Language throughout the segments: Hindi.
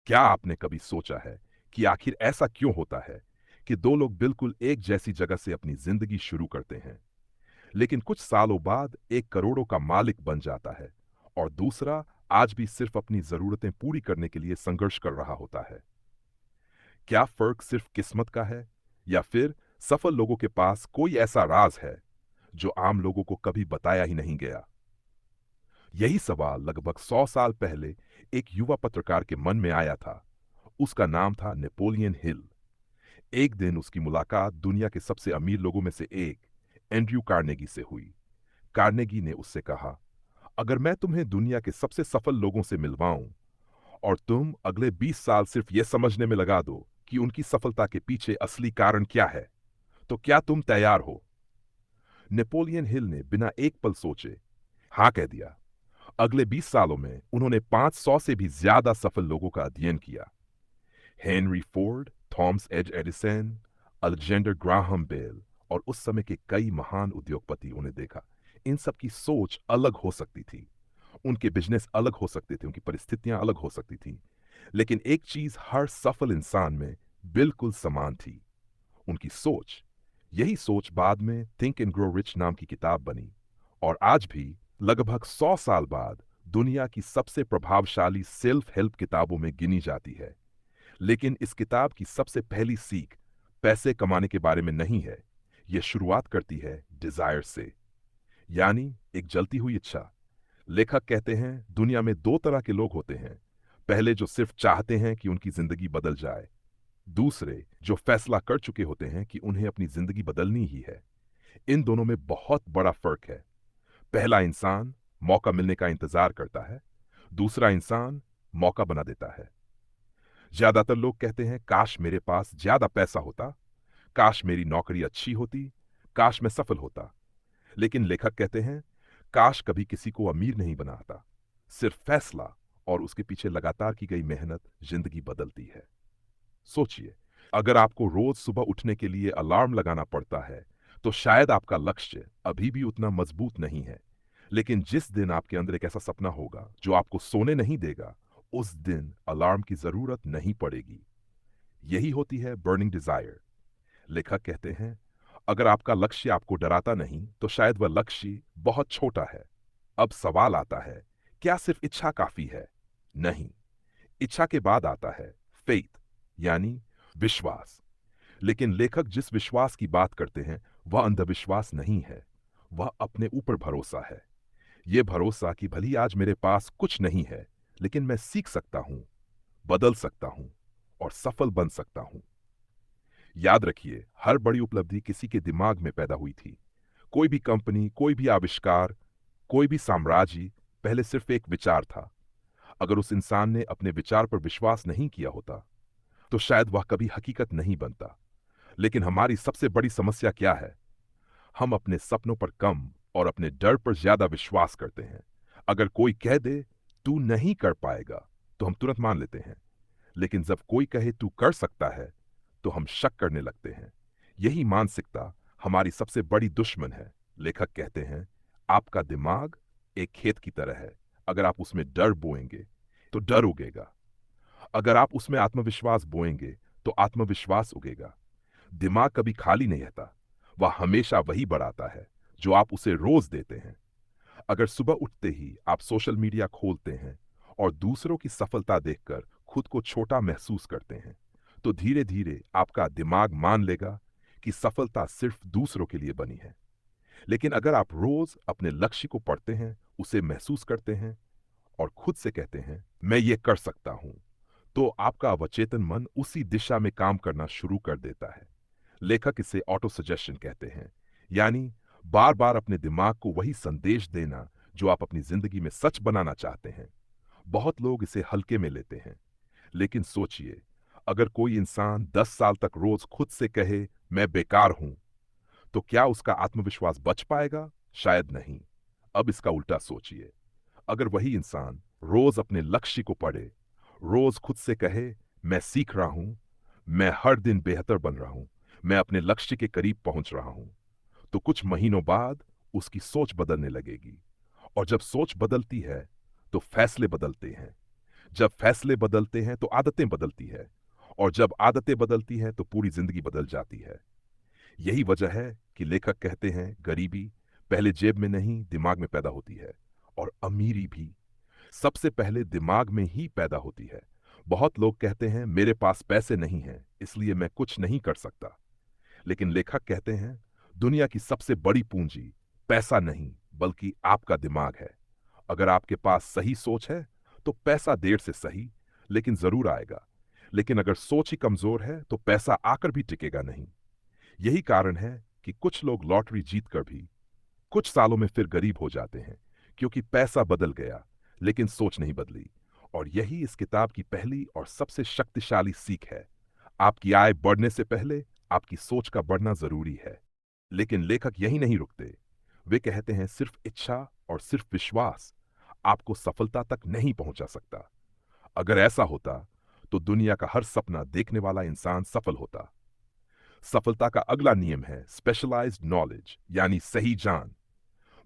क्या आपने कभी सोचा है कि आखिर ऐसा क्यों होता है कि दो लोग बिल्कुल एक जैसी जगह से अपनी जिंदगी शुरू करते हैं, लेकिन कुछ सालों बाद एक करोड़ों का मालिक बन जाता है और दूसरा आज भी सिर्फ अपनी जरूरतें पूरी करने के लिए संघर्ष कर रहा होता है? क्या फर्क सिर्फ किस्मत का है, या फिर सफल लोगों के पास कोई ऐसा राज है जो आम लोगों को कभी बताया ही नहीं गया? यही सवाल लगभग 100 साल पहले एक युवा पत्रकार के मन में आया था। उसका नाम था नेपोलियन हिल। एक दिन उसकी मुलाकात दुनिया के सबसे अमीर लोगों में से एक एंड्रयू कार्नेगी से हुई। कार्नेगी ने उससे कहा, अगर मैं तुम्हें दुनिया के सबसे सफल लोगों से मिलवाऊं और तुम अगले 20 साल सिर्फ यह समझने में लगा दो कि उनकी सफलता के पीछे असली कारण क्या है, तो क्या तुम तैयार हो? नेपोलियन हिल ने बिना एक पल सोचे हाँ कह दिया। अगले 20 सालों में उन्होंने 500 से भी ज्यादा सफल लोगों का अध्ययन किया। हेनरी फोर्ड, थॉमस एज एडिसन, अलेक्जेंडर ग्राहम बेल और उस समय के कई महान उद्योगपति उन्हें देखा। इन सब की सोच अलग हो सकती थी, उनके बिजनेस अलग हो सकते थे, उनकी परिस्थितियां अलग हो सकती थी, लेकिन एक चीज हर सफल इंसान में बिल्कुल समान थी, उनकी सोच। यही सोच बाद में थिंक एंड ग्रो रिच नाम की किताब बनी और आज भी लगभग 100 साल बाद दुनिया की सबसे प्रभावशाली सेल्फ हेल्प किताबों में गिनी जाती है। लेकिन इस किताब की सबसे पहली सीख पैसे कमाने के बारे में नहीं है। यह शुरुआत करती है डिजायर से, यानी एक जलती हुई इच्छा। लेखक कहते हैं दुनिया में दो तरह के लोग होते हैं, पहले जो सिर्फ चाहते हैं कि उनकी जिंदगी बदल जाए, दूसरे जो फैसला कर चुके होते हैं कि उन्हें अपनी जिंदगी बदलनी ही है। इन दोनों में बहुत बड़ा फर्क है। पहला इंसान मौका मिलने का इंतजार करता है, दूसरा इंसान मौका बना देता है। ज्यादातर लोग कहते हैं काश मेरे पास ज्यादा पैसा होता, काश मेरी नौकरी अच्छी होती, काश मैं सफल होता। लेकिन लेखक कहते हैं काश कभी किसी को अमीर नहीं बनाता, सिर्फ फैसला और उसके पीछे लगातार की गई मेहनत जिंदगी बदलती है। सोचिए, अगर आपको रोज सुबह उठने के लिए अलार्म लगाना पड़ता है, तो शायद आपका लक्ष्य अभी भी उतना मजबूत नहीं है। लेकिन जिस दिन आपके अंदर एक ऐसा सपना होगा जो आपको सोने नहीं देगा, उस दिन अलार्म की जरूरत नहीं पड़ेगी। यही होती है बर्निंग डिजायर। लेखक कहते हैं अगर आपका लक्ष्य आपको डराता नहीं, तो शायद वह लक्ष्य बहुत छोटा है। अब सवाल आता है, क्या सिर्फ इच्छा काफी है? नहीं, इच्छा के बाद आता है फेथ, यानी विश्वास। लेकिन लेखक जिस विश्वास की बात करते हैं वह अंधविश्वास नहीं है, वह अपने ऊपर भरोसा है। यह भरोसा कि भली आज मेरे पास कुछ नहीं है, लेकिन मैं सीख सकता हूं, बदल सकता हूं और सफल बन सकता हूं। याद रखिए, हर बड़ी उपलब्धि किसी के दिमाग में पैदा हुई थी। कोई भी कंपनी, कोई भी आविष्कार, कोई भी साम्राज्य पहले सिर्फ एक विचार था। अगर उस इंसान ने अपने विचार पर विश्वास नहीं किया होता, तो शायद वह कभी हकीकत नहीं बनता। लेकिन हमारी सबसे बड़ी समस्या क्या है? हम अपने सपनों पर कम और अपने डर पर ज्यादा विश्वास करते हैं। अगर कोई कह दे तू नहीं कर पाएगा, तो हम तुरंत मान लेते हैं। लेकिन जब कोई कहे तू कर सकता है, तो हम शक करने लगते हैं। यही मानसिकता हमारी सबसे बड़ी दुश्मन है। लेखक कहते हैं आपका दिमाग एक खेत की तरह है। अगर आप उसमें डर बोएंगे, तो डर उगेगा। अगर आप उसमें आत्मविश्वास बोएंगे, तो आत्मविश्वास उगेगा। दिमाग कभी खाली नहीं रहता, वह हमेशा वही बढ़ाता है जो आप उसे रोज देते हैं। अगर सुबह उठते ही आप सोशल मीडिया खोलते हैं और दूसरों की सफलता देखकर खुद को छोटा महसूस करते हैं, तो धीरे धीरे आपका दिमाग मान लेगा कि सफलता सिर्फ दूसरों के लिए बनी है। लेकिन अगर आप रोज अपने लक्ष्य को पढ़ते हैं, उसे महसूस करते हैं और खुद से कहते हैं मैं ये कर सकता हूं, तो आपका अवचेतन मन उसी दिशा में काम करना शुरू कर देता है। लेखक इसे ऑटो सजेशन कहते हैं, यानी बार बार अपने दिमाग को वही संदेश देना जो आप अपनी जिंदगी में सच बनाना चाहते हैं। बहुत लोग इसे हल्के में लेते हैं, लेकिन सोचिए, अगर कोई इंसान 10 साल तक रोज खुद से कहे मैं बेकार हूं, तो क्या उसका आत्मविश्वास बच पाएगा? शायद नहीं। अब इसका उल्टा सोचिए, अगर वही इंसान रोज अपने लक्ष्य को पढ़े, रोज खुद से कहे मैं सीख रहा हूं, मैं हर दिन बेहतर बन रहा हूं, मैं अपने लक्ष्य के करीब पहुंच रहा हूं, तो कुछ महीनों बाद उसकी सोच बदलने लगेगी। और जब सोच बदलती है, तो फैसले बदलते हैं। जब फैसले बदलते हैं तो आदतें बदलती है, और जब आदतें बदलती हैं तो पूरी जिंदगी बदल जाती है। यही वजह है कि लेखक कहते हैं गरीबी पहले जेब में नहीं दिमाग में पैदा होती है, और अमीरी भी सबसे पहले दिमाग में ही पैदा होती है। बहुत लोग कहते हैं मेरे पास पैसे नहीं हैं इसलिए मैं कुछ नहीं कर सकता, लेकिन लेखक कहते हैं दुनिया की सबसे बड़ी पूंजी पैसा नहीं बल्कि आपका दिमाग है। अगर आपके पास सही सोच है तो पैसा देर से सही लेकिन जरूर आएगा, लेकिन अगर सोच ही कमजोर है तो पैसा आकर भी टिकेगा नहीं। यही कारण है कि कुछ लोग लॉटरी जीतकर भी कुछ सालों में फिर गरीब हो जाते हैं, क्योंकि पैसा बदल गया लेकिन सोच नहीं बदली। और यही इस किताब की पहली और सबसे शक्तिशाली सीख है। आपकी आय बढ़ने से पहले आपकी सोच का बढ़ना जरूरी है। लेकिन लेखक यही नहीं रुकते। वे कहते हैं सिर्फ इच्छा और सिर्फ विश्वास आपको सफलता तक नहीं पहुंचा सकता। अगर ऐसा होता तो दुनिया का हर सपना देखने वाला इंसान सफल होता। सफलता का अगला नियम है स्पेशलाइज्ड नॉलेज, यानी सही जान।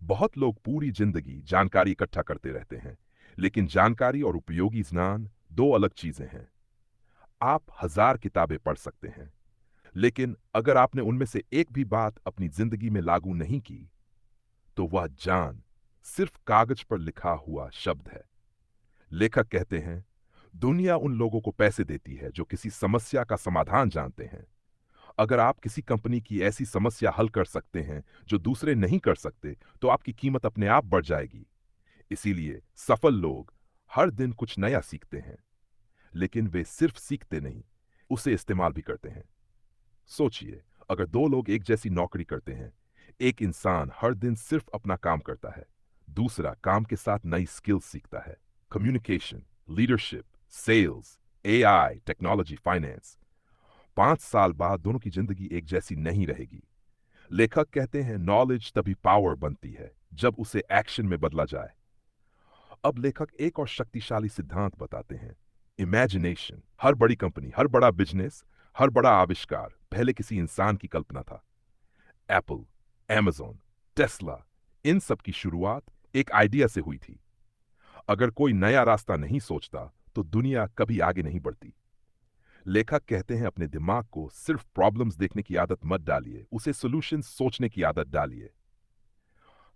बहुत लोग पूरी जिंदगी जानकारी इकट्ठा करते रहते हैं, लेकिन जानकारी और उपयोगी ज्ञान दो अलग चीजें हैं। आप 1000 किताबें पढ़ सकते हैं, लेकिन अगर आपने उनमें से एक भी बात अपनी जिंदगी में लागू नहीं की, तो वह जान सिर्फ कागज पर लिखा हुआ शब्द है। लेखक कहते हैं दुनिया उन लोगों को पैसे देती है जो किसी समस्या का समाधान जानते हैं। अगर आप किसी कंपनी की ऐसी समस्या हल कर सकते हैं जो दूसरे नहीं कर सकते, तो आपकी कीमत अपने आप बढ़ जाएगी। इसीलिए सफल लोग हर दिन कुछ नया सीखते हैं, लेकिन वे सिर्फ सीखते नहीं, उसे इस्तेमाल भी करते हैं। सोचिए, अगर दो लोग एक जैसी नौकरी करते हैं, एक इंसान हर दिन सिर्फ अपना काम करता है, दूसरा काम के साथ नई स्किल सीखता है, communication, leadership, sales, AI, technology, finance. 5 साल बाद दोनों की जिंदगी एक जैसी नहीं रहेगी। लेखक कहते हैं नॉलेज तभी पावर बनती है जब उसे एक्शन में बदला जाए। अब लेखक एक और शक्तिशाली सिद्धांत बताते हैं, इमेजिनेशन। हर बड़ी कंपनी, हर बड़ा बिजनेस, हर बड़ा आविष्कार पहले किसी इंसान की कल्पना था। एप्पल, एमेजॉन, टेस्ला, इन सब की शुरुआत एक आइडिया से हुई थी। अगर कोई नया रास्ता नहीं सोचता तो दुनिया कभी आगे नहीं बढ़ती। लेखक कहते हैं अपने दिमाग को सिर्फ प्रॉब्लम्स देखने की आदत मत डालिए, उसे सॉल्यूशन सोचने की आदत डालिए।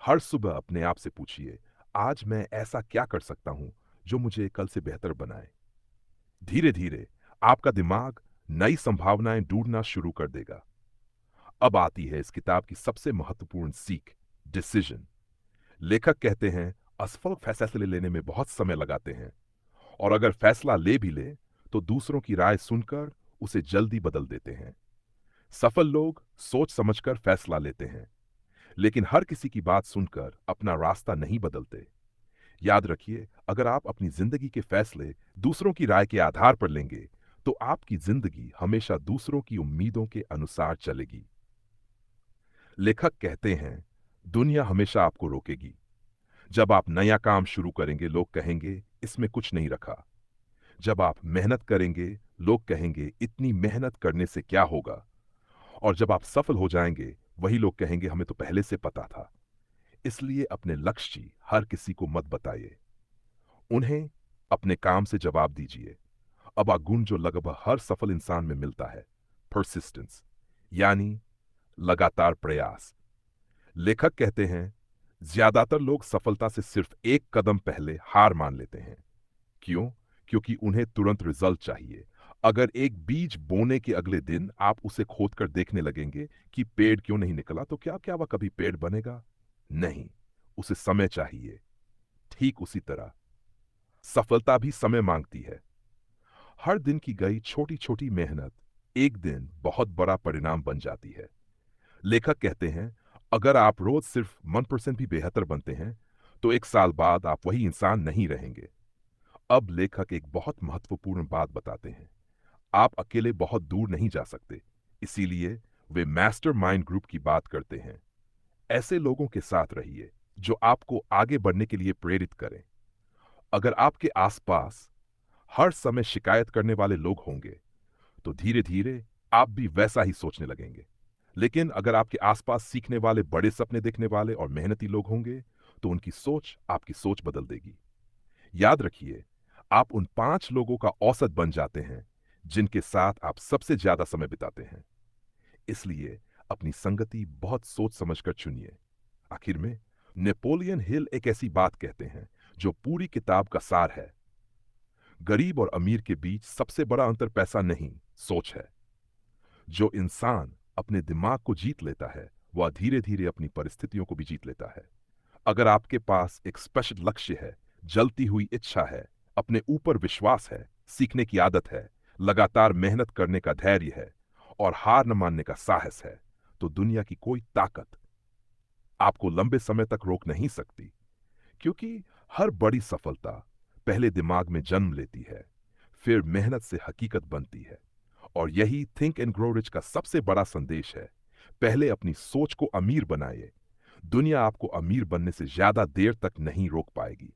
हर सुबह अपने आप से पूछिए, आज मैं ऐसा क्या कर सकता हूं जो मुझे कल से बेहतर बनाए। धीरे धीरे आपका दिमाग नई संभावनाएं ढूंढना शुरू कर देगा। अब आती है इस किताब की सबसे महत्वपूर्ण सीख, डिसीजन। लेखक कहते हैं असफल फैसले लेने में बहुत समय लगाते हैं, और अगर फैसला ले भी ले तो दूसरों की राय सुनकर उसे जल्दी बदल देते हैं। सफल लोग सोच समझकर फैसला लेते हैं, लेकिन हर किसी की बात सुनकर अपना रास्ता नहीं बदलते। याद रखिए, अगर आप अपनी जिंदगी के फैसले दूसरों की राय के आधार पर लेंगे तो आपकी जिंदगी हमेशा दूसरों की उम्मीदों के अनुसार चलेगी। लेखक कहते हैं दुनिया हमेशा आपको रोकेगी। जब आप नया काम शुरू करेंगे लोग कहेंगे इसमें कुछ नहीं रखा। जब आप मेहनत करेंगे लोग कहेंगे इतनी मेहनत करने से क्या होगा। और जब आप सफल हो जाएंगे वही लोग कहेंगे हमें तो पहले से पता था। इसलिए अपने लक्ष्य हर किसी को मत बताइए, उन्हें अपने काम से जवाब दीजिए। अब गुण जो लगभग हर सफल इंसान में मिलता है, परसिस्टेंस, यानी लगातार प्रयास। लेखक कहते हैं ज्यादातर लोग सफलता से सिर्फ एक कदम पहले हार मान लेते हैं। क्यों? क्योंकि उन्हें तुरंत रिजल्ट चाहिए। अगर एक बीज बोने के अगले दिन आप उसे खोदकर देखने लगेंगे कि पेड़ क्यों नहीं निकला, तो क्या क्या वह कभी पेड़ बनेगा? नहीं, उसे समय चाहिए। ठीक उसी तरह सफलता भी समय मांगती है। हर दिन की गई छोटी छोटी मेहनत एक दिन बहुत बड़ा परिणाम बन जाती है। लेखक कहते हैं अगर आप रोज सिर्फ 1% भी बेहतर बनते हैं तो 1 साल बाद आप वही इंसान नहीं रहेंगे। अब लेखक एक बहुत महत्वपूर्ण बात बताते हैं, आप अकेले बहुत दूर नहीं जा सकते। इसीलिए वे मास्टरमाइंड ग्रुप की बात करते हैं। ऐसे लोगों के साथ रहिए जो आपको आगे बढ़ने के लिए प्रेरित करें। अगर आपके आसपास हर समय शिकायत करने वाले लोग होंगे तो धीरे धीरे आप भी वैसा ही सोचने लगेंगे। लेकिन अगर आपके आसपास सीखने वाले, बड़े सपने देखने वाले और मेहनती लोग होंगे तो उनकी सोच आपकी सोच बदल देगी। याद रखिए, आप उन 5 लोगों का औसत बन जाते हैं जिनके साथ आप सबसे ज्यादा समय बिताते हैं। इसलिए अपनी संगति बहुत सोच समझकर चुनिए। आखिर में नेपोलियन हिल एक ऐसी बात कहते हैं जो पूरी किताब का सार है। गरीब और अमीर के बीच सबसे बड़ा अंतर पैसा नहीं, सोच है। जो इंसान अपने दिमाग को जीत लेता है वह धीरे धीरे अपनी परिस्थितियों को भी जीत लेता है। अगर आपके पास एक स्पष्ट लक्ष्य है, जलती हुई इच्छा है, अपने ऊपर विश्वास है, सीखने की आदत है, लगातार मेहनत करने का धैर्य है और हार न मानने का साहस है, तो दुनिया की कोई ताकत आपको लंबे समय तक रोक नहीं सकती। क्योंकि हर बड़ी सफलता पहले दिमाग में जन्म लेती है, फिर मेहनत से हकीकत बनती है। और यही थिंक एंड ग्रो रिच का सबसे बड़ा संदेश है। पहले अपनी सोच को अमीर बनाइए। दुनिया आपको अमीर बनने से ज्यादा देर तक नहीं रोक पाएगी।